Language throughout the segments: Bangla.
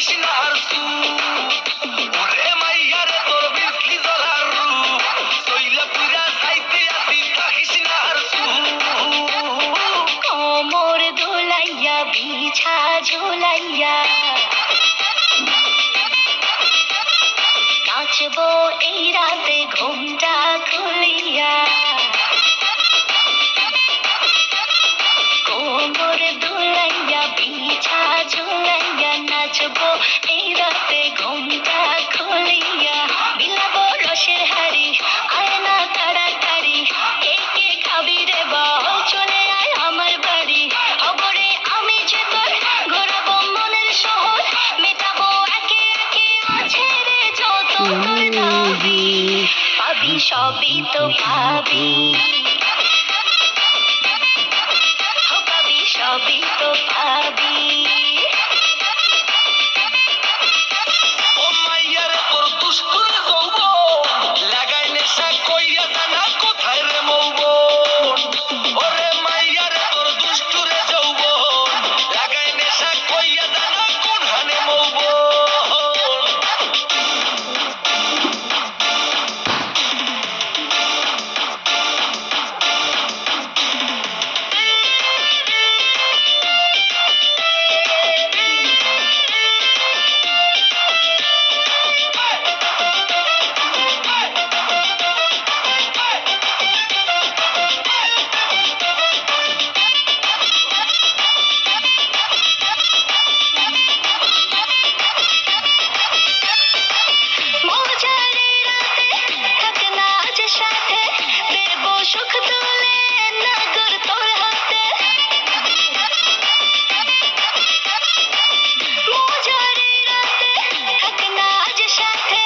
থাকিস না আর সু ওরে মাইয়ারে তোর বিজলি জ্বলার রূপ সইলা পুরা যাইতে আসি থাকিস না আর সু কোমর দোলাইয়া বিছা ঝুলাইয়া নাচবো এই রাতে ঘুমটা খুলিয়া কোমর দোলাইয়া বিছা ঝুলাইয়া নাচবো এই রাতে ঘুমটা খুলিয়া বিলাবো রসের হাড়ি আয় না তাড়াতাড়ি কে কে খাবি রে বল চলে আয় আমার বাড়ি খবরে আমি যে তোর ঘোরাবো মনের শহর মেটাবো একে একে আছে রে যত তোর দাবি পাবি সবই তো পাবি সবই তো পাবি ও মাইয়ারে তোর দুষ্টুর যৌবন লাগাই নেশা কইয়া জানা কোথায় রে মৌবন ওরে মাইয়ারে তোর দুষ্টুরে যৌবন লাগাই নেশা কইয়া জানা কোন হানে মৌবন মজারে রাতে থাক না আজ সাথে দেব সুখ তুলে নাগর তোর হাতে মজারে রাতে থাক না আজ সাথে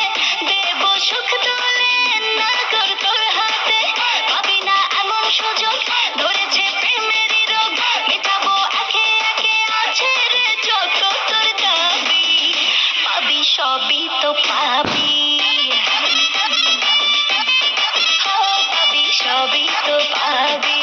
দেব সুখ তুলে নাগর তোর হাতে পাবি না এমন সুযোগ ধরেছে প্রেমেরই রোগ মেটাবো একে একে আছে রে যত তোর দাবি পাবি সবই তো পাবি পাবি সবই তো পাবি